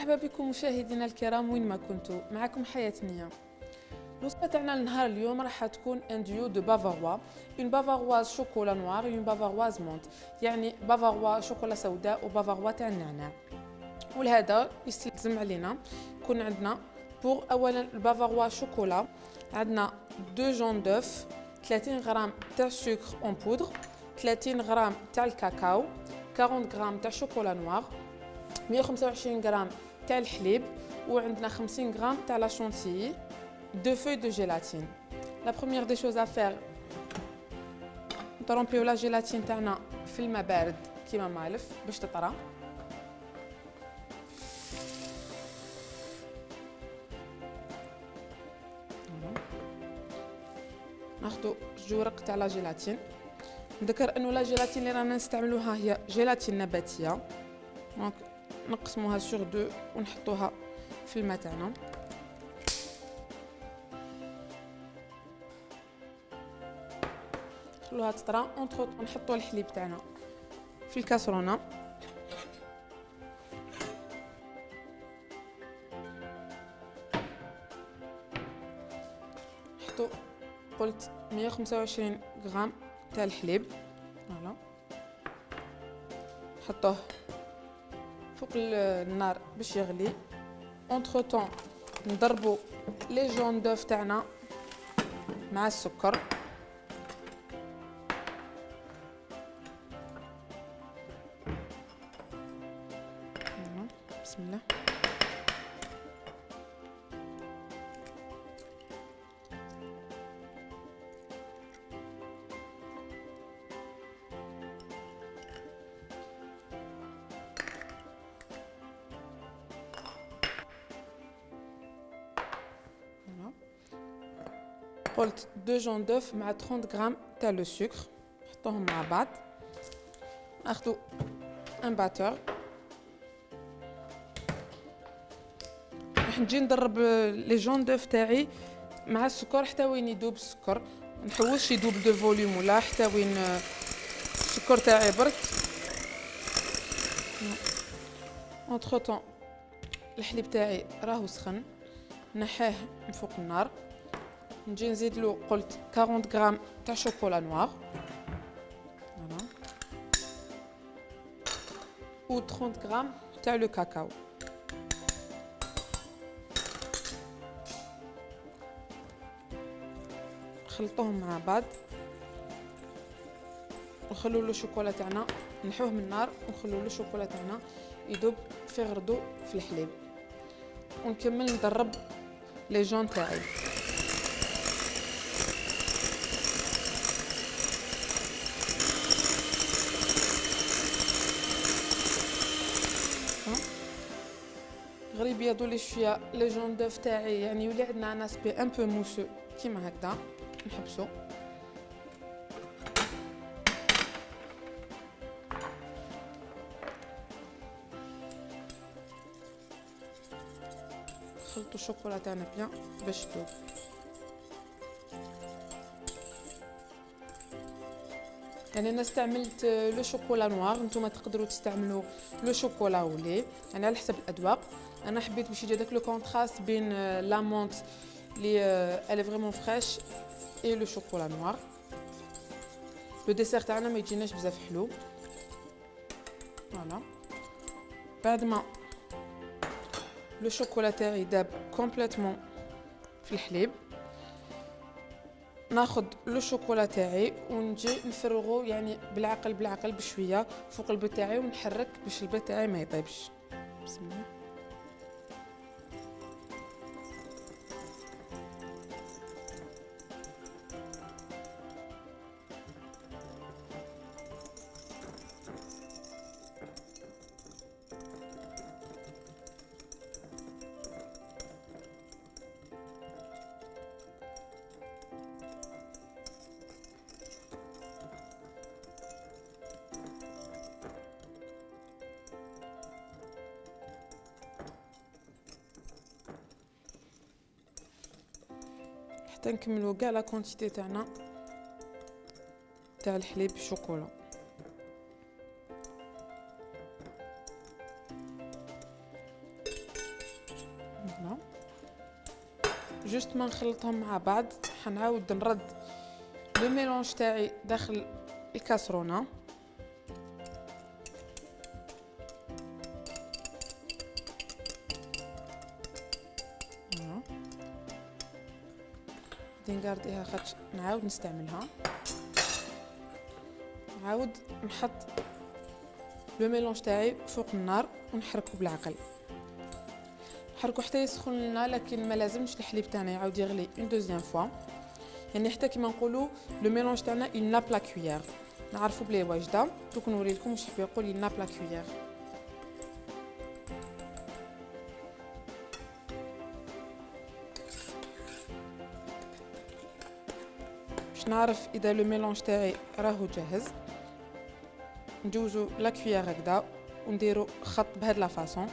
مرحبا بكم مشاهدينا الكرام وين ما كنتوا. معكم حياة نية. الوصفه تاعنا لنهار اليوم راح تكون ان ديو دو بافاروا، اون بافارواز شوكولا نوار اون بافارواز مونت، يعني بافاروا شوكولا سوداء وبافاروا تاع النعناع. ولهذا يستلزم علينا يكون عندنا بور اولا البافاروا شوكولا، عندنا 2 جون دوف، 30 غرام تاع سكر اون بودر، 30 غرام تاع الكاكاو، 40 غرام تاع شوكولا نوار، 125 غرام تاع الحليب، وعندنا 50 غرام تاع لا شونتيي، 2 feuilles de gélatine. La première des choses à faire نطرونبيو لا جيلاتين تاعنا في الماء بارد كيما مالف باش تطرى. ناخذ جوج ورق تاع لا جيلاتين. نذكر انه لا جيلاتين اللي رانا نستعملوها هي جيلاتين نباتيه، دونك نقسموها سور دو ونحطوها في الماء تاعنا. نخلوها تطرى. اونتر نحطوا الحليب تاعنا في الكاسرونه، نحطوا قلت 125 غرام تاع الحليب، فوالا نحطوه فوق النار باش يغلي. اونتر طون نضربوا لي جون دوف تاعنا مع السكر، بسم الله. قلت 2 جون دوف مع 30 غرام تاع لو سكر، نحطوهم مع بعض. ناخذ ان باتور، راح نجي نضرب لي جون دوف تاعي مع السكر حتى وين يذوب السكر، ما نحوسش يذوب دو فوليوم ولا حتى وين السكر تاعي برك. اونتر طون الحليب تاعي راهو سخن، نحيه من فوق النار. نجي نزيد له قلت 40 غرام تاع شوكولا نوار، فوالا، و 30 غرام تاع لو كاكاو. نخلطوهم مع بعض ونخلو له الشوكولا تاعنا، نحوه من النار ونخلو له الشوكولا تاعنا يذوب في غردو في الحليب. ونكمل ندرب لي جون تاعي. غير يبيضوا لي شويه لي جون دوف تاعي، يعني يولي عندنا ان اسبي ان بو موسو كيما هكذا. نحبسو نخلطوا الشوكولا تاعنا بيان باش تذوب. يعني انا استعملت لو شوكولا نوار، نتوما تقدروا تستعملوا لو شوكولا ولي، يعني على حسب الاذواق. انا حبيت باش يجي داك لو كونتراست بين لا مونت لي الي فريمون فريش اي لو شوكولا نوار. لو ديسير تاعنا ما يجيناش بزاف حلو. فوالا، بعد ما لو شوكولا تاعي داب كومبليتمون في الحليب، ناخذ لو شوكولا تاعي ونجي نفرغو يعني بالعقل بشويه فوق البيض تاعي ونحرك باش البيض تاعي ما يطيبش. بسم الله. حتى نكملو كاع لا كونتيتي تاعنا تاع الحليب بالشوكولا. جوست ما نخلطهم مع بعض حنعاود نرد لو ميلونج تاعي داخل الكاسرونه. نقارديها خاطش نعاود نستعملها. نعاود نحط لو ميلونج تاعي فوق النار ونحركو بالعقل، نحركو حتى يسخن لنا، لكن ما لازمش الحليب تاعنا يعاود يغلي اون دوزيام فوا، يعني حتى كيما نقولوا لو ميلونج تاعنا il nappe la cuillère، نعرفوا بلي واجده. دوك نوري لكم واش حاب يقول il nappe la cuillère. باش نعرف اذا لو ميلونج تاعي راهو جاهز، ندوزو لا كويير هكذا ونديرو خط بهاد لا فاصون.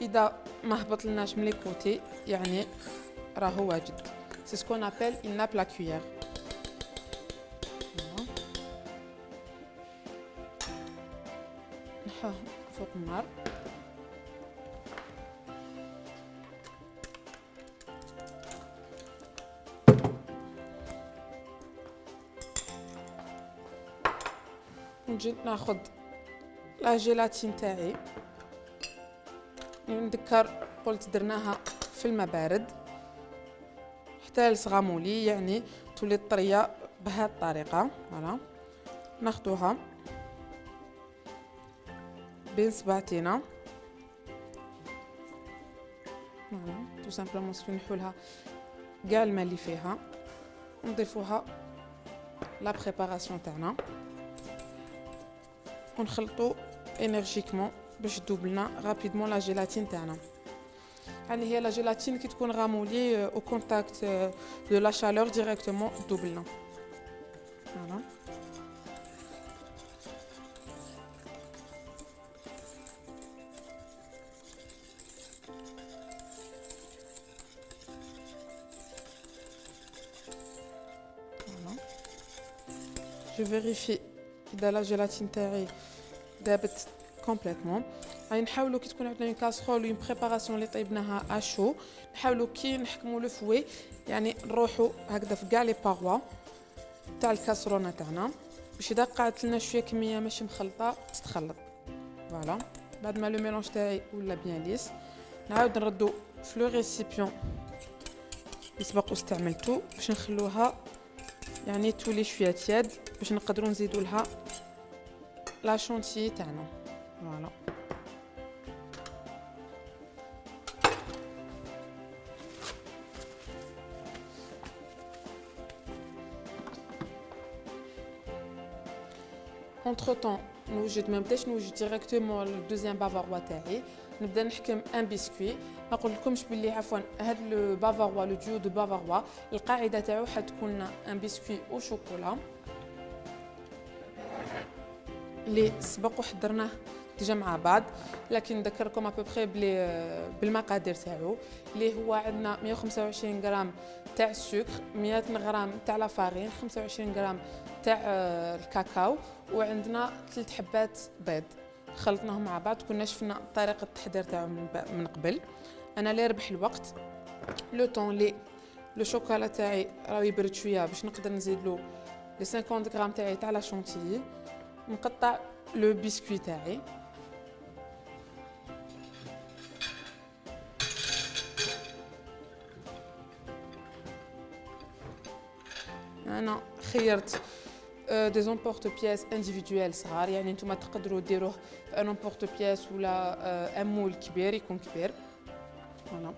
اذا ما هبط لناش من لي كوتي يعني راهو واجد. سي سكون ابل il nappe la cuillère. نحطه فوق النار. نجي ناخذ لا جيلاتين تاعي، نذكر قلت درناها في الماء بارد حتى لصغامولي، يعني تولي طريه بهذه الطريقه. فوالا ناخذوها بين صباعتينا، فوالا تو سامبلومون نحو لها كاع الماء اللي فيها، ونضيفوها لا بريباراسيون تاعنا ونخلطو انرجيكمون باش تذوب لنا رابيدمون لا جيلاتين تاعنا. يعني هي لا جيلاتين كي تكون غامولي او كونتاكت دو لا شالور ديريكتومون تذوب لنا. فوالا جو فيريفي اذا لا جيلاتين تاعي دابت كومبليتمون. غادي نحاولوا كي تكون عندنا اون كاسرول اون بريباراسيون اللي طيبناها اشو، نحاولوا كي نحكموا لو فوي يعني نروحوا هكذا في كاع لي باغوا تاع الكاسرونه تاعنا باش اذا قعدت لنا شويه كميه ماشي مخلطه تتخلط. فوالا بعد ما لو ميلونج تاعي ولا بيان ليس، نعاود نردو في لو ريسيبيون اللي سبق واستعملتو باش نخلوها يعني تولي شويه تياد باش نقدروا نزيدوا لها لا شونتيي تاعنا. فوالا entre temps نوجد، ما نبداش نوجد ديريكتومون الدوزيام بافاروا تاعي، نبدا نحكم ان بسكوي. ما نقولكمش باللي عفوا هاد لو بافاروا لو ديو دو بافاروا القاعده تاعو حتكون ان بسكوي او شوكولا اللي سبق وحضرناه ديجا مع بعض، لكن نذكركم ابوبري بلي بالمقادير تاعو اللي هو عندنا 125 غرام تاع السكر، 100 غرام تاع لا فارين، 25 غرام تاع الكاكاو، وعندنا 3 حبات بيض خلطناهم مع بعض. كنا شفنا طريقه التحضير تاعو من قبل. انا لي ربح الوقت لو طون لي لو شوكولا تاعي راه يبرد شويه باش نقدر نزيد له لي 50 غرام تاعي تاع لا شونتيي، نقطع لو بسكوي تاعي. انا خيرت دي زومبورت بياس انديفيدويل صغار، يعني نتوما تقدروا ديروه في ان امبورت بياس ولا ان مول كبير يكون كبير. فوالا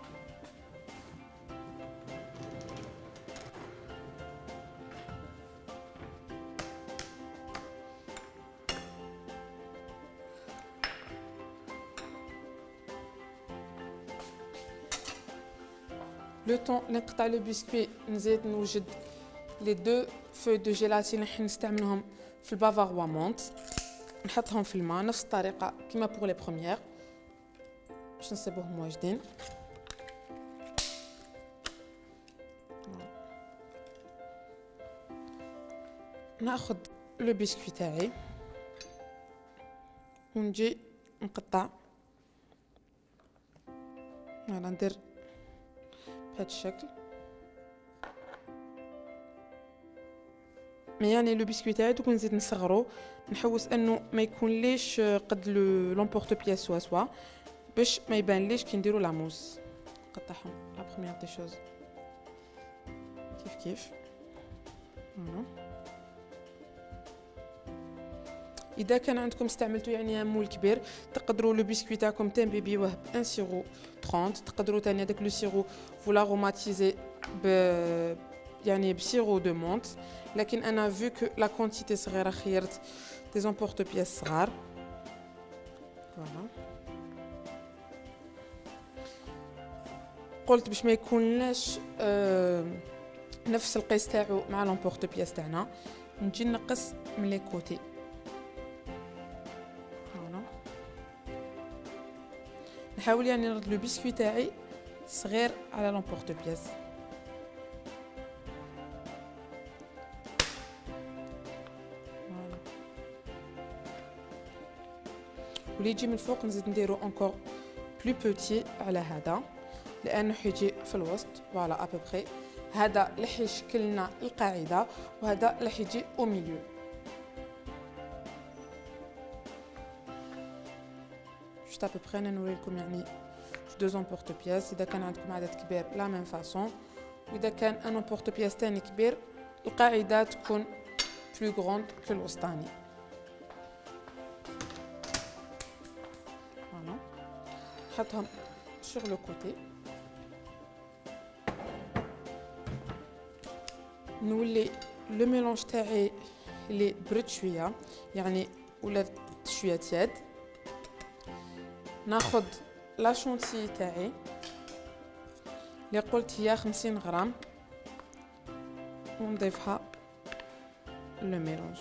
لو طون نقطع لو بسكوي نزيد نوجد لي دو فو دو جيلاتين اللي نستعملهم في البافاروا مونت، نحطهم في الماء نفس الطريقه كيما بوغ لي بروميير باش نصيبوهم واجدين. ناخذ لو بسكوي تاعي ونجي نقطع، فوالا ندير بهذا الشكل. يعني لو بسكويت تاعي دوك نزيد نصغرو، نحوس انه ما يكونليش قد لومبورت بياس سوا باش ما يبانليش كي نديرو لا موس. نقطعهم لا بروميير دي شوز كيف فوالا. اذا كان عندكم استعملتوا يعني مول كبير تقدروا لو بسكوي تاعكم تنبيبيوه ب 1 سيرو 30، تقدروا ثاني هذاك لو سيرو فو لاروماتيزي ب يعني بسيرو دو مونت، لكن انا فيو كو لا كونتيتي صغيره خيرت دي زامبورت بياس صغار فوالا. قلت باش ما يكونلاش نفس القيس تاعو مع لامبورت بياس تاعنا، نجي نقص من لي كوتي فوالا. نحاول يعني نرد لو بسكوي تاعي صغير على لامبورت بياس. واللي يجي من فوق نزيد نديرو انكور بلو بوتي على هذا لانه حيجي في الوسط فوالا ابوبري. هذا اللي حيشكل لنا القاعده وهذا اللي حيجي او ميليو. جوست ابوبري انا نوري لكم يعني دو زامبورت بياس. اذا كان عندكم عدد كبير لا ميم فاصون، واذا كان ان امبورت بياس تاني كبير القاعده تكون بلو غروند كو الوسطاني فوالا. نحطهم sur le côté. نولي لو ميلونج تاعي اللي برد شويه يعني ولا شويه تياد. ناخذ لا شونتي تاعي اللي قلت هي 50 غرام ونضيفها لو ميلونج.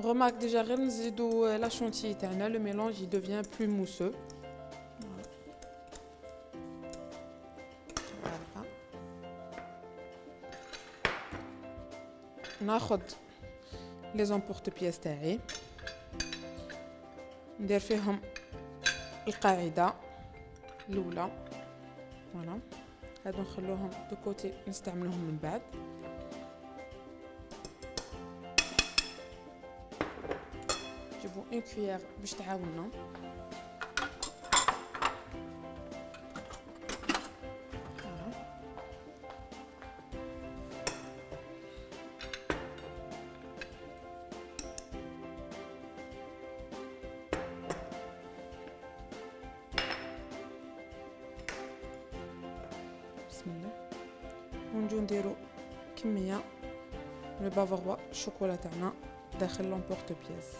Remarque déjà غير نزيدو لا شونتي تاعنا لو ميلونج il devient plus mousseux. ناخذ لي زامبورت بياس تاعي ندير فيهم القاعده الاولى فوالا. هادو نخلوهم دو كوتي نستعملوهم من بعد. نجيبو اون كويير باش تعاوننا. بسم الله. ونجو نديرو كميه من البافاروا الشوكولا تاعنا داخل لامبورت بياس.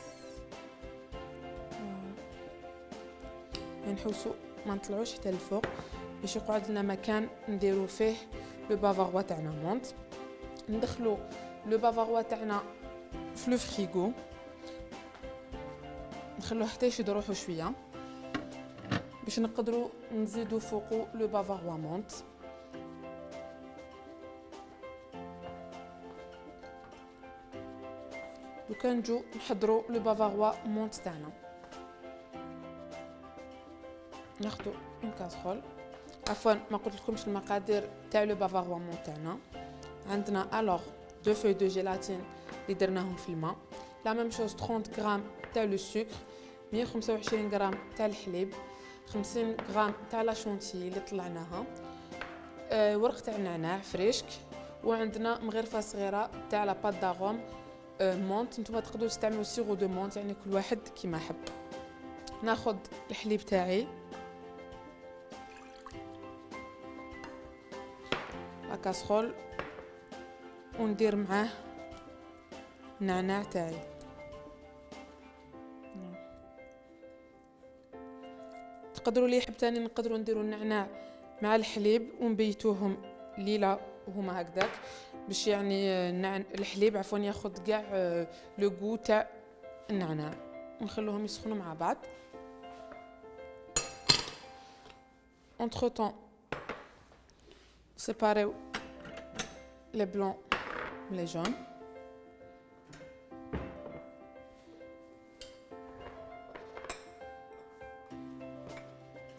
نحوسو ما نطلعوش حتى الفوق باش يقعد لنا مكان نديرو فيه لو بافاروا تاعنا مونت. ندخلو لو بافاروا تاعنا في لو فريغو نخلوه حتى يشد روحو شويه باش نقدروا نزيدو فوقو لو بافاروا مونت. دوكا نجو نحضروا لو بافاروا مونت تاعنا. ناخذ اون كاسرول. عفوا ما قلت لكمش المقادير تاع لو بافاروا مون تاعنا. عندنا الوغ دو فوي دو جيلاتين اللي درناهم في الماء، لا ميم شوز 30 غرام تاع لو سكر، 125 غرام تاع الحليب، 50 غرام تاع لا شونتي اللي طلعناها، ورق تاع النعناع فريشك، وعندنا مغرفه صغيره تاع لا بات داغوم مونت. نتوما تقدروا تستعملوا سيرو دو مونت يعني كل واحد كيما حب. ناخذ الحليب تاعي لا كاسرول وندير معاه النعناع تاعي. تقدروا لي حب تاني نقدروا نديروا النعناع مع الحليب ونبيتوهم ليله وهما هكذاك باش يعني الحليب عفوا ياخذ كاع لو غو تاع النعناع. ونخلوهم يسخنوا مع بعض. entre temps séparer les blancs les jaunes.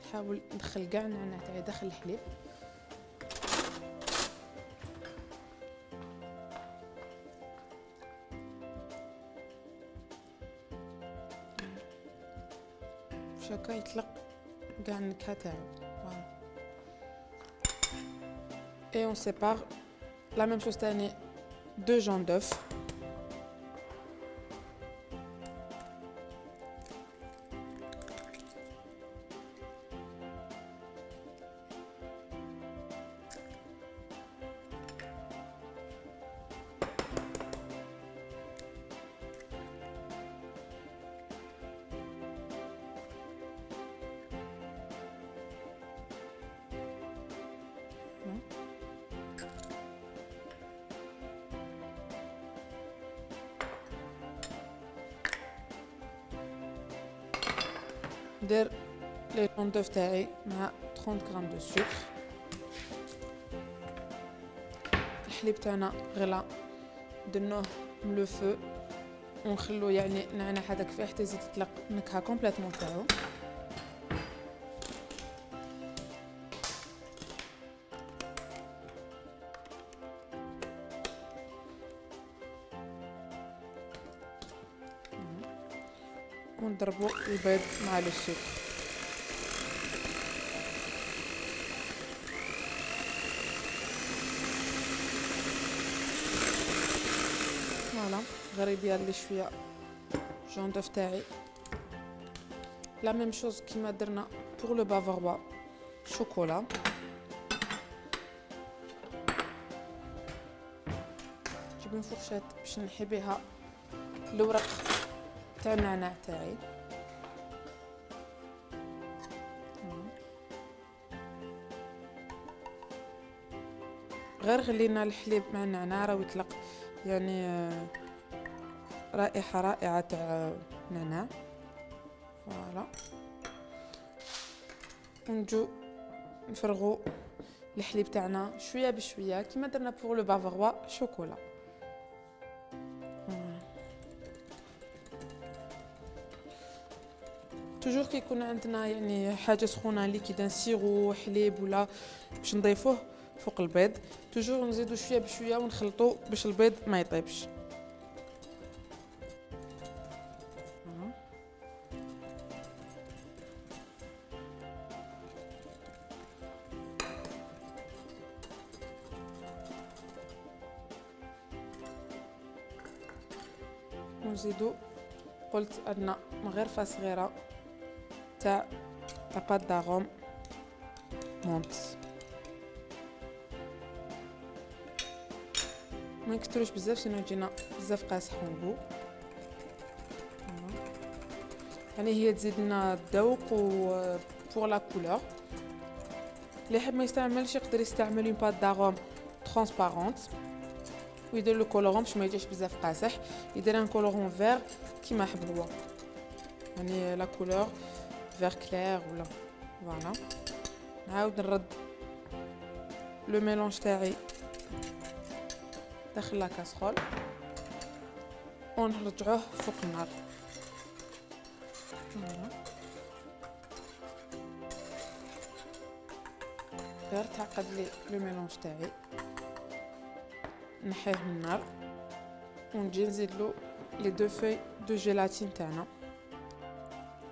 نحاول ندخل كاع النعناع تاعي داخل الحليب. باش هكا يطلق كاع النكهه تاعو. Et on sépare la même chose تاني 2 jaunes d'œuf. ندير لي جون دوف تاعي مع 30 غرام دو سكر. الحليب تاعنا غلا درنوه من لو فو ونخلو يعني النعناع هذاك فيه حتى يزيد يطلق النكهه كومبليتمون تاعو. ونضربوا البيض مع لو سكر. فوالا غريب لي شويه جون دوف تاعي. لا ميم شوز كيما درنا بور لو بافاروا شوكولا. نجيب اون فورشيت باش نحي بها الورق تاع النعناع تاعي. غير غلينا الحليب مع النعناع راه يطلق يعني رائحه رائعه تاع النعناع. فوالا ونجو نفرغوا الحليب تاعنا شويه بشويه كيما درنا بور لو بافاروا شوكولا. توجور كي يكون عندنا يعني حاجه سخونه ليكيد نسيغو حليب ولا باش نضيفوه فوق البيض توجور نزيدو شويه بشويه ونخلطو باش البيض ما يطيبش. ونزيدو قلت عندنا مغرفه صغيره تاع لاباط داغوم مونت. ما نكثروش بزاف سينو يجينا بزاف قاصح ونبو. يعني هي تزيد لنا الذوق و بور لا كولور. اللي يحب ما يستعملش يقدر يستعمل اون بات داغوم ترانسبارونت ويدير له كولورون باش ما يجيش بزاف قاصح. يدير ان كولورون فير كيما يحب هو يعني لا كولور فير كلير ولا فوالا. نعاود نرد لو ميلونج تاعي داخل لا كاسرول ونرجعوه فوق النار. غير تعقد لي لو ميلونج تاعي نحيه من النار ونجي نزيدلو لي دو فوي دو جيلاتين تاعنا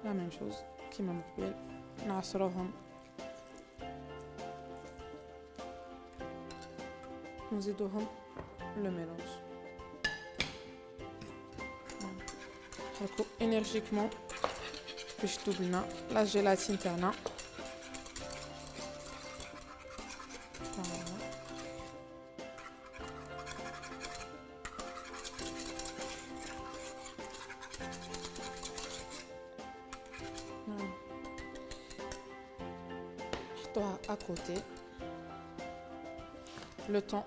لا ميم شوز كيما من قبل نعصروهم ونزيدوهم لو ميلونج. نحركو انرجيكمون باش تدوبلنا لا جيلاتين تاعنا. نحطوها اكوتي لو طون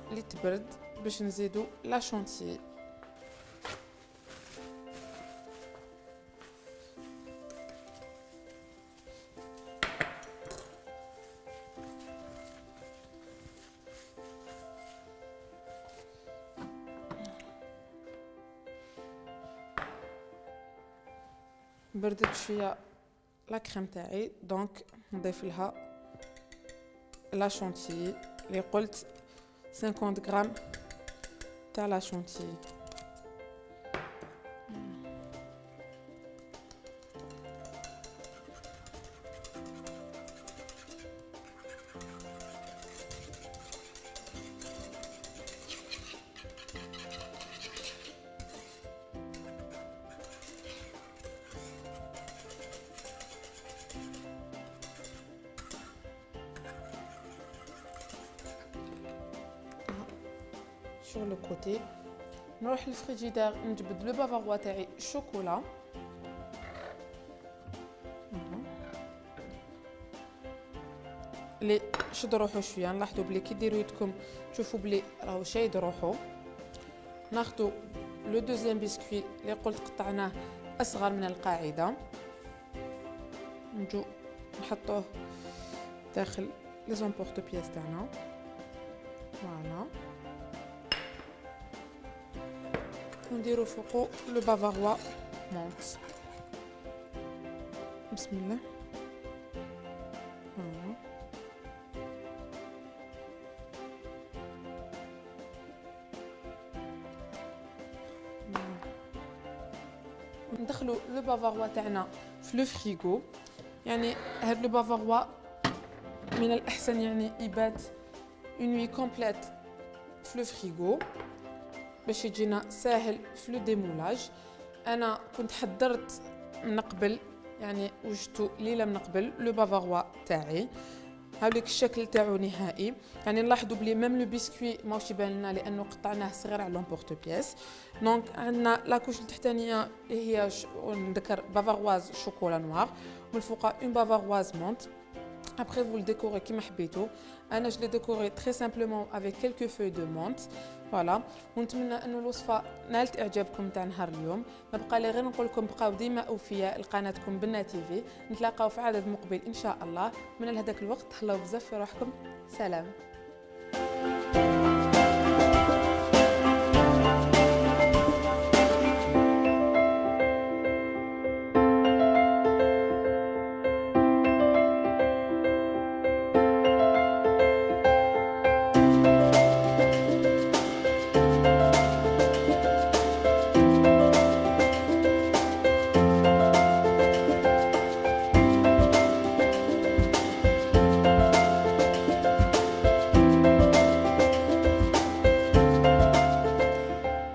اللي تبرد باش نزيدو لا شونتيي. بردت شويه لا كريم تاعي، دونك نضيف لها لا شونتي اللي قلت 50 غرام تاع لا شونتي. sur le côté نروح للفريجيدير نجبد لو بافاروا تاعي شوكولا. لي شد روحو شويه، نلاحظوا بلي كي ديروا يدكم تشوفوا بلي راهو شايد روحو. ناخذوا لو دوزيام بسكوي اللي قلت قطعناه اصغر من القاعده، نجو نحطوه داخل لي زامبورط بياس تاعنا. فوالا ونديرو فوقو لو بافاروا مونت. بسم الله. ندخلو لو بافاروا تاعنا في لو فريغو. يعني هاد لو بافاروا من الاحسن يعني يبات اون نوي كومبليت في لو فريغو باش يجينا ساهل في لو ديمولاج. انا كنت حضرت من قبل، يعني وجدتو ليله من قبل لو بافاروا تاعي، هاوليك الشكل تاعو نهائي. يعني نلاحظوا بلي ميم لو بسكوي ماهوش يبان لنا لانه قطعناه صغير على لومبورط بياس. دونك عندنا لاكوش التحتانيه اللي هي نذكر بافارواز شوكولا نوار، ومن الفوق اون بافارواز مونت. Après vous le décorez كيما حبيتو. انا جو لي ديكوري تري سامبلومون افيك كيلكو فوي دو مونت. فوالا ونتمنى انه الوصفه نالت اعجابكم تاع نهار اليوم. ما بقى لي غير نقول لكم بقاو ديما اوفياء لقناتكم بنا تيفي. نتلاقاو في عدد مقبل ان شاء الله. من لهداك الوقت تهلاو بزاف في روحكم. سلام.